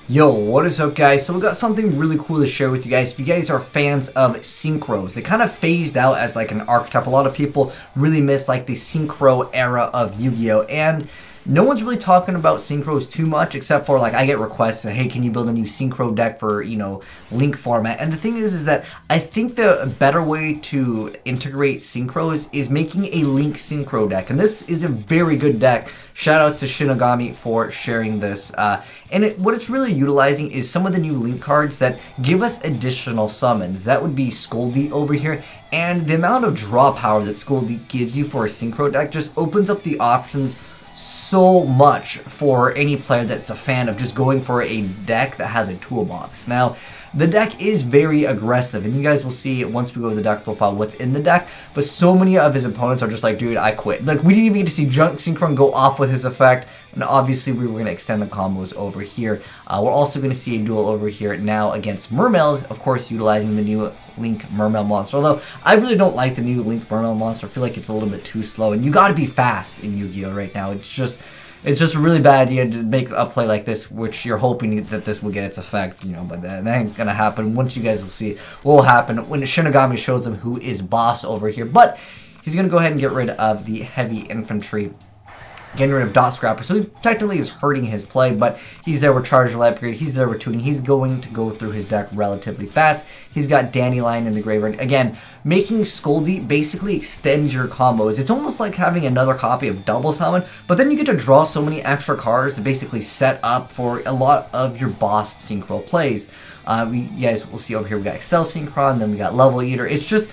Yo, what is up guys? So we got something really cool to share with you guys. If you guys are fans of synchros, they kind of phased out as like an archetype. A lot of people really miss like the synchro era of Yu-Gi-Oh! And no one's really talking about synchros too much, except for like I get requests that, hey, can you build a new synchro deck for, Link format? And the thing is that I think the better way to integrate synchros is making a Link synchro deck. And this is a very good deck. Shoutouts to Shinigami for sharing this. What it's really utilizing is some of the new Link cards that give us additional summons. That would be Scoldy over here. And the amount of draw power that Scoldy gives you for a synchro deck just opens up the options so much for any player that's a fan of just going for a deck that has a toolbox. Now, the deck is very aggressive, and you guys will see once we go to the deck profile what's in the deck, but so many of his opponents are just like, dude, I quit. Like, we didn't even get to see Junk Synchron go off with his effect, and obviously we were going to extend the combos over here. We're also going to see a duel over here now against Mermails, of course, utilizing the new Link Mermail monster. Although, I really don't like the new Link Mermail monster. I feel like it's a little bit too slow, and you gotta be fast in Yu-Gi-Oh! Right now. It's just a really bad idea to make a play like this, which you're hoping that this will get its effect, but that ain't gonna happen. Once you guys will see what will happen when Shinigami shows him who is boss over here. But he's gonna go ahead and get rid of the heavy infantry, getting rid of Dot Scrapper, so he technically is hurting his play, but he's there with Charge Light Upgrade, he's there with Tuning, he's going to go through his deck relatively fast. He's got Dandelion in the graveyard. Again, making Scoldy basically extends your combos. It's almost like having another copy of Double Summon, but then you get to draw so many extra cards to basically set up for a lot of your boss synchro plays. You guys will see over here, we got Excel Synchron, then we got Level Eater. It's just...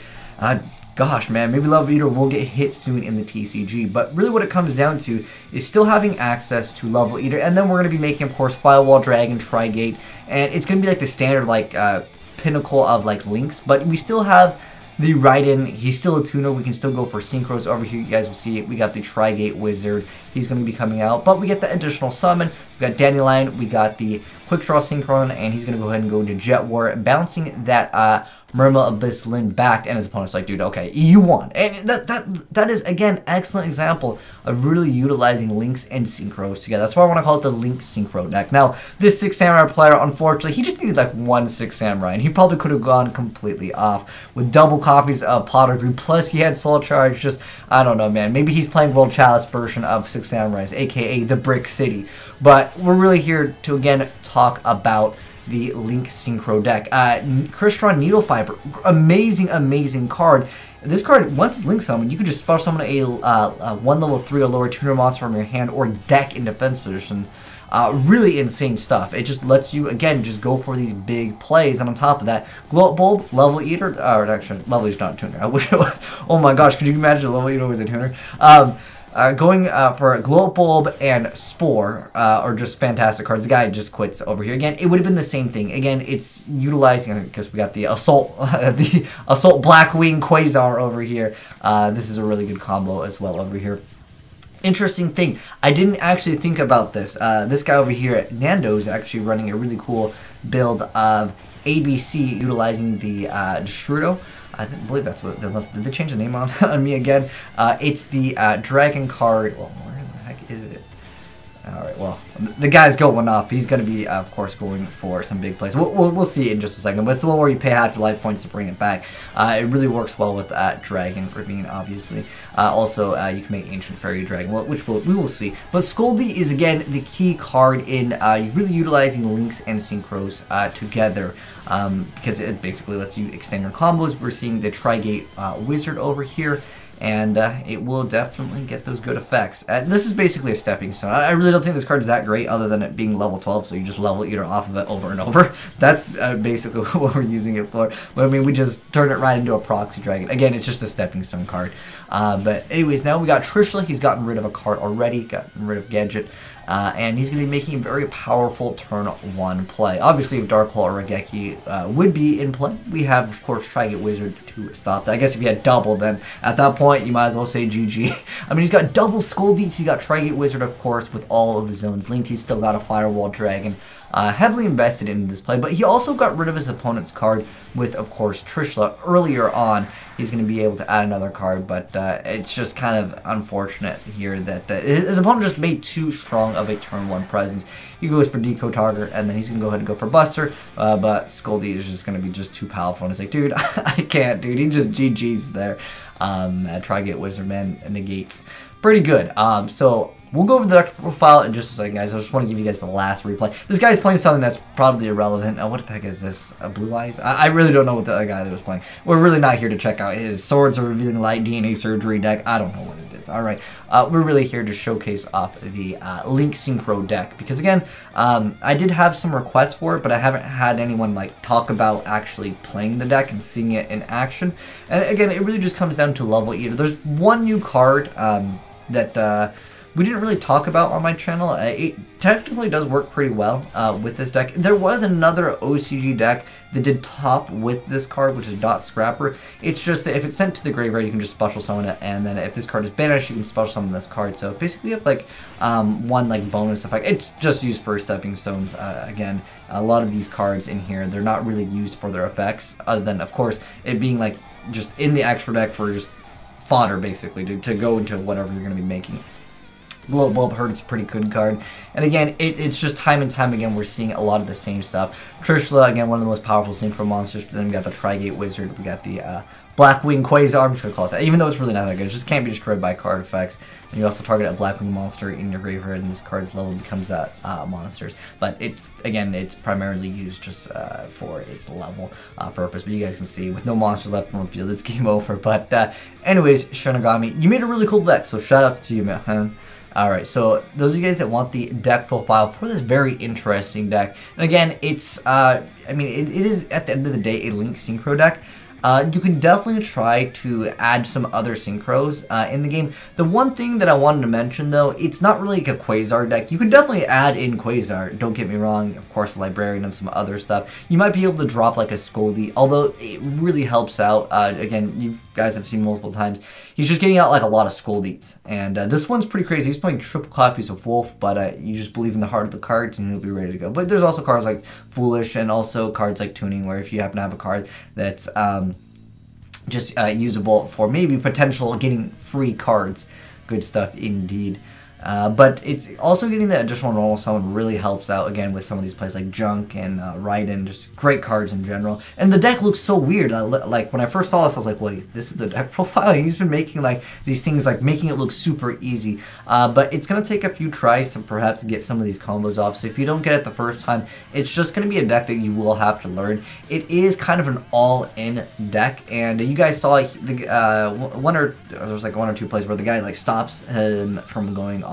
gosh, man, maybe Level Eater will get hit soon in the TCG, but really what it comes down to is still having access to Level Eater, and then we're going to be making, of course, Firewall Dragon, Trigate, and it's going to be like the standard, like, pinnacle of, like, links, but we still have the Raiden. He's still a tuner. We can still go for synchros over here. You guys will see it. We got the Trigate Wizard. He's going to be coming out, but we get the additional summon. We got Dandelion. We got the Quick Draw Synchron, and he's going to go ahead and go into Jet War, bouncing that, Mermail Abyss Lin back, and his opponent's like, dude, okay, you won. And that is, again, excellent example of really utilizing links and synchros together. That's why I want to call it the Link Synchro deck. Now, this Six Samurai player, unfortunately, he just needed like one Six Samurai, and he probably could have gone completely off with double copies of Potter Green, plus he had Soul Charge. Just, I don't know, man. Maybe he's playing World Chalice version of Six Samurais, aka the Brick City. But we're really here to, again, talk about the Link Synchro deck. Crystron Needle Fiber, amazing card. This card, once it's Link Summon, you can just spell summon a 1 level 3 or lower tuner monster from your hand or deck in defense position. Really insane stuff. It just lets you, again, just go for these big plays. And on top of that, Glow Up Bulb, Level Eater, or actually, Level Eater's not a tuner. I wish it was. Oh my gosh, could you imagine Level Eater was a tuner? Going for Glow Up Bulb and Spore are just fantastic cards. The guy just quits over here. Again, it would have been the same thing. Again, it's utilizing, because we got the Assault Blackwing Quasar over here. This is a really good combo as well over here. Interesting thing, I didn't actually think about this. This guy over here at Nando is actually running a really cool build of ABC utilizing the Destrudo. I believe that's what, unless, did they change the name on me again? It's the Dragon card. Well, where the heck is it? Alright, well, the guy's going off. He's going to be, of course, going for some big plays. We'll see it in just a second, but it's the one where you pay half your life points to bring it back. It really works well with Dragon Ravine, obviously. Also, you can make Ancient Fairy Dragon, which we will see. But Scoldy is, again, the key card in really utilizing links and synchros together. Because it basically lets you extend your combos. We're seeing the Trigate Wizard over here, and it will definitely get those good effects. This is basically a stepping stone. I really don't think this card is that great, other than it being level 12, so you just Level Eater off of it over and over. That's basically what we're using it for. But I mean, we just turn it right into a Proxy Dragon. Again, it's just a stepping stone card. But anyways, now we got Trishula. He's gotten rid of a card already, gotten rid of Gadget. And he's going to be making a very powerful turn 1 play. Obviously, if Dark Claw or Raigeki would be in play, we have, of course, Trigate Wizard to stop that. I guess if you had double, then at that point, you might as well say GG. I mean, he's got double Skull Deets, he's got Trigate Wizard, of course, with all of the zones linked. He's still got a Firewall Dragon. heavily invested in this play, but he also got rid of his opponent's card with, of course, Trishula earlier on. He's going to be able to add another card, but it's just kind of unfortunate here that his opponent just made too strong of a turn 1 presence. He goes for Deco Target, and then he's going to go ahead and go for Buster, but Scoldy is just going to be just too powerful, and it's like, dude, I can't, dude. He just GG's there. Tri-Gate Wizardman negates. Pretty good. So we'll go over the deck profile in just a second, guys. I just want to give you guys the last replay. This guy's playing something that's probably irrelevant. What the heck is this? Blue Eyes? I really don't know what the other guy that was playing. We're really not here to check out his Swords of Revealing Light DNA Surgery deck. I don't know what it is. Alright, we're really here to showcase off the Link Synchro deck, because again, I did have some requests for it, but I haven't had anyone like talk about actually playing the deck and seeing it in action. And again, it really just comes down to Level Eater. There's one new card that we didn't really talk about on my channel. It technically does work pretty well with this deck. There was another OCG deck that did top with this card, which is Dot Scrapper. It's just that if it's sent to the graveyard, you can just special summon it, and then if this card is banished, you can special summon this card. So basically you have like one like bonus effect. It's just used for stepping stones. Again, a lot of these cards in here, they're not really used for their effects, other than of course it being like just in the extra deck for just fodder basically to go into whatever you're going to be making. Blow Bulb Hurt is a pretty good card. And again, it's just time and time again we're seeing a lot of the same stuff. Trishula, again, one of the most powerful Synchro monsters. Then we got the Tri-Gate Wizard. We got the Blackwing Quasar. I'm just going to call it that. Even though it's really not that good. It just can't be destroyed by card effects. And you also target a Blackwing monster in your graveyard, and this card's level becomes that monsters. But again, it's primarily used just for its level purpose. But you guys can see, with no monsters left on the field, it's game over. But anyways, Shinigami, you made a really cool deck, so shout outs to you, man. Alright, so those of you guys that want the deck profile for this very interesting deck, and again, it's, I mean, it is, at the end of the day, a Link Synchro deck. You can definitely try to add some other synchros in the game. The one thing that I wanted to mention, though, it's not really like a Quasar deck. You can definitely add in Quasar, don't get me wrong, of course, the Librarian and some other stuff. You might be able to drop like a Scoldy, although it really helps out. Again, you guys have seen multiple times. He's just getting out like a lot of Scoldies, and this one's pretty crazy. He's playing triple copies of Wolf, but you just believe in the heart of the cards and he'll be ready to go. But there's also cards like Foolish, and also cards like Tuning, where if you happen to have a card that's just usable for maybe potential getting free cards. Good stuff indeed. But it's also getting the additional normal summon really helps out, again, with some of these plays like Junk and Raiden, just great cards in general. And the deck looks so weird. Like, when I first saw this, I was like, wait, this is the deck profile? He's been making, like, these things, like, making it look super easy. But it's going to take a few tries to perhaps get some of these combos off. So if you don't get it the first time, it's just going to be a deck that you will have to learn. It is kind of an all-in deck. And you guys saw, there was, like, one or two plays where the guy, like, stops him from going off.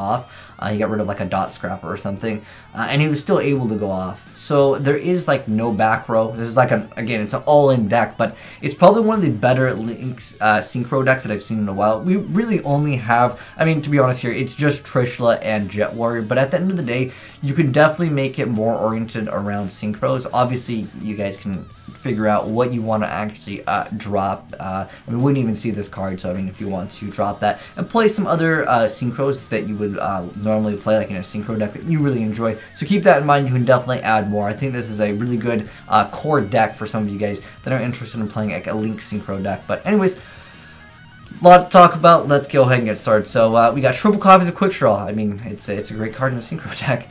He got rid of like a Dot Scrapper or something, and he was still able to go off. So there is like no back row. This is like again, it's an all-in deck, but it's probably one of the better Link's Synchro decks that I've seen in a while. We really only have, I mean, to be honest here, it's just Trishula and Jet Warrior, but at the end of the day, you could definitely make it more oriented around Synchros. Obviously, you guys can figure out what you want to actually drop. I mean, we wouldn't even see this card, so I mean, if you want to drop that and play some other Synchros that you would normally play, like in a Synchro deck that you really enjoy. So keep that in mind. You can definitely add more. I think this is a really good core deck for some of you guys that are interested in playing like a Link Synchro deck. But anyways, a lot to talk about. Let's go ahead and get started. So we got triple copies of Quick Draw. I mean, it's a great card in a Synchro deck.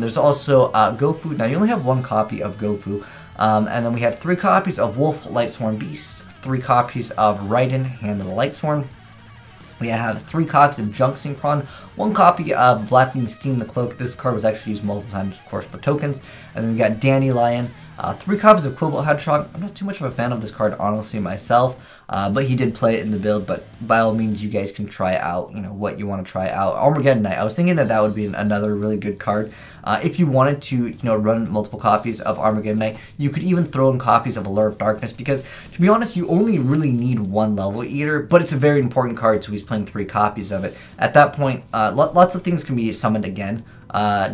There's also Gofu. Now you only have one copy of Gofu. And then we have 3 copies of Wolf, Lightsworn Beast, 3 copies of Raiden, Hand of the Lightsworn. We have 3 copies of Junk Synchron, 1 copy of Blackwing Steam the Cloak. This card was actually used multiple times, of course, for tokens. And then we got Dandelion, 3 copies of Quillbolt Hedgehog. I'm not too much of a fan of this card, honestly, myself, but he did play it in the build. But by all means, you guys can try out, you know, what you want to try out. Armageddon Knight. I was thinking that that would be another really good card. If you wanted to, you know, run multiple copies of Armageddon Knight, you could even throw in copies of Allure of Darkness, because, to be honest, you only really need 1 Level Eater, but it's a very important card, so he's playing 3 copies of it. At that point, lots of things can be summoned again.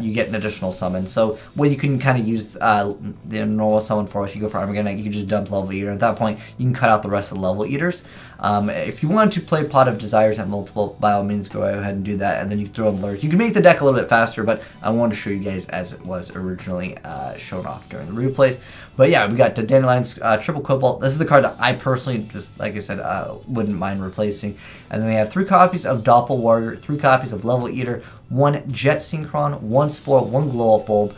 You get an additional summon. So what you can kind of use the normal summon for, if you go for Armageddon Knight, you can just dump Level Eater. At that point, you can cut out the rest of the Level Eaters. If you want to play Pot of Desires at multiple, by all means go ahead and do that, and then you can throw in lures. You can make the deck a little bit faster, but I wanted to show you guys as it was originally shown off during the replays. But yeah, we got the Dandelion's Triple Cobalt. This is the card that I personally, just like I said, wouldn't mind replacing. And then we have 3 copies of Doppel Warrior, 3 copies of Level Eater, 1 Jet Synchron, 1 Spore, 1 Glow Up Bulb.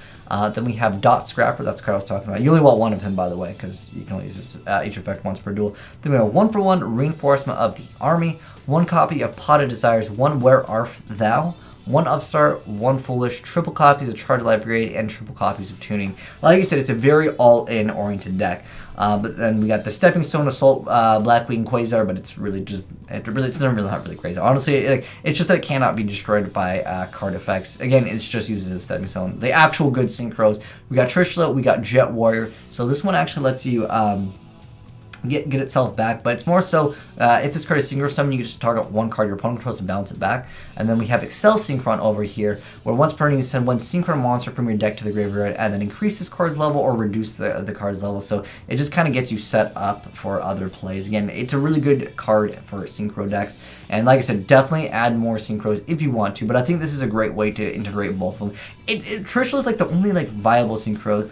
Then we have Dot Scrapper, that's the card I was talking about. You only want 1 of him, by the way, because you can only use this, each effect once per duel. Then we have 1-for-1 Reinforcement of the Army, 1 copy of Pot of Desires, 1 Where Art Thou, 1 Upstart, 1 Foolish, triple copies of Charge Library, and triple copies of Tuning. Like I said, it's a very all-in oriented deck. But then we got the Stepping Stone Assault, Blackwing Quasar, but it's really just, it's not really crazy. Honestly, it's just that it cannot be destroyed by card effects. Again, it's just used as a Stepping Stone. The actual good synchros, we got Trishula, we got Jet Warrior. So this one actually lets you get itself back, but it's more so if this card is Synchro Summon, you can just target 1 card your opponent controls and bounce it back. And then we have Excel Synchron over here, where once per turn you send 1 Synchron monster from your deck to the graveyard and then increase this card's level or reduce the card's level. So it just kind of gets you set up for other plays. Again, it's a really good card for Synchro decks, and like I said, definitely add more Synchros if you want to, but I think this is a great way to integrate both of them. Trishula is like the only viable Synchro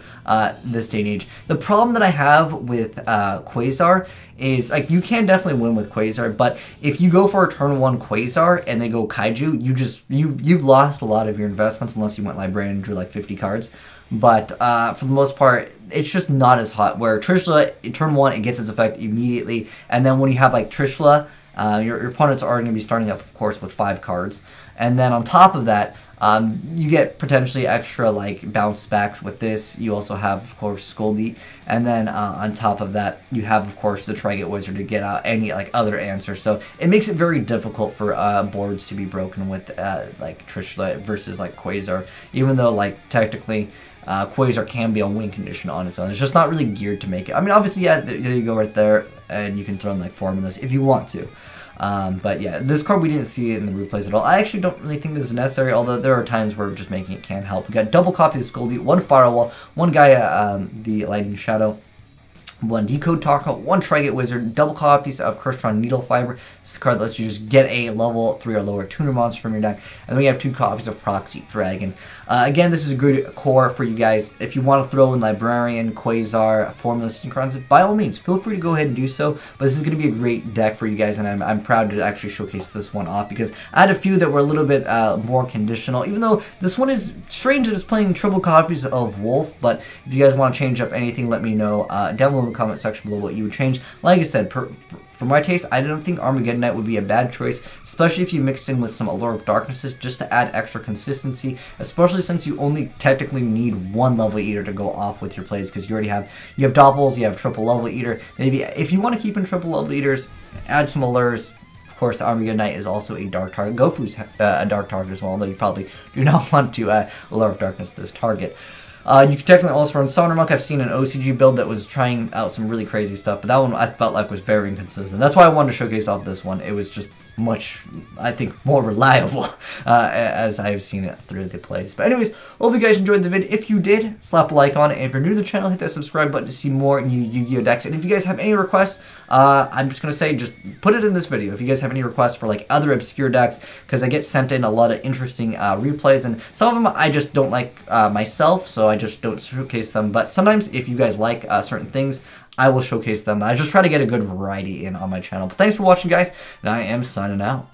this day and age. The problem that I have with Quasar is you can definitely win with Quasar, but if you go for a turn 1 Quasar and they go Kaiju, you've lost a lot of your investments unless you went Librarian and drew like 50 cards. But for the most part, it's just not as hot. Where Trishula, turn 1, it gets its effect immediately, and then when you have Trishula, your opponents are going to be starting off, of course, with 5 cards, and then on top of that, you get potentially extra bounce backs with this. You also have, of course, Scoldie, and then on top of that, you have, of course, the Try-Get Wizard to get out any other answers. So it makes it very difficult for boards to be broken with Trishula versus Quasar, even though technically Quasar can be a win condition on its own. It's just not really geared to make it. I mean, obviously, yeah, there you go right there, and you can throw in formulas if you want to. But yeah, this card we didn't see it in the replays at all. I actually don't really think this is necessary, although there are times where just making it can help. We got double copies of Scoldie, 1 Firewall, 1 Gaia, the Lightning Shadow, 1 Decode Taco, 1 Try-Get Wizard, double copies of Cursetron Needle Fiber. This card lets you just get a level 3 or lower tuner monster from your deck. And then we have 2 copies of Proxy Dragon. Again, this is a good core for you guys. If you want to throw in Librarian, Quasar, Formula Synchrons, by all means, feel free to go ahead and do so. But this is going to be a great deck for you guys, and I'm proud to actually showcase this one off, because I had a few that were a little bit more conditional, even though this one is strange that it's playing triple copies of Wolf. But if you guys want to change up anything, let me know down below in the comment section below what you would change. Like I said, for my taste, I don't think Armageddon Knight would be a bad choice, especially if you mixed in with some Allure of Darknesses just to add extra consistency, especially since you only technically need 1 Level Eater to go off with your plays, because you already have, Doppels, you have triple Level Eater. Maybe if you want to keep in triple Level Eaters, add some Allures. Of course, Armageddon Knight is also a dark target. Gofu's a dark target as well, although you probably do not want to Allure of Darkness this target. You can technically also run Summoner Monk. I've seen an OCG build that was trying out some really crazy stuff, but that one I felt like was very inconsistent. That's why I wanted to showcase off this one. It was just much, I think, more reliable as I've seen it through the plays. But anyways, hope you guys enjoyed the vid. If you did, slap a like on it. And if you're new to the channel, hit that subscribe button to see more new Yu-Gi-Oh decks. And if you guys have any requests, I'm just going to say, just put it in this video. If you guys have any requests for other obscure decks, because I get sent in a lot of interesting replays, and some of them I just don't like myself, so I just don't showcase them. But sometimes if you guys like certain things, I will showcase them. I just try to get a good variety in on my channel. But thanks for watching, guys, and I am signing out.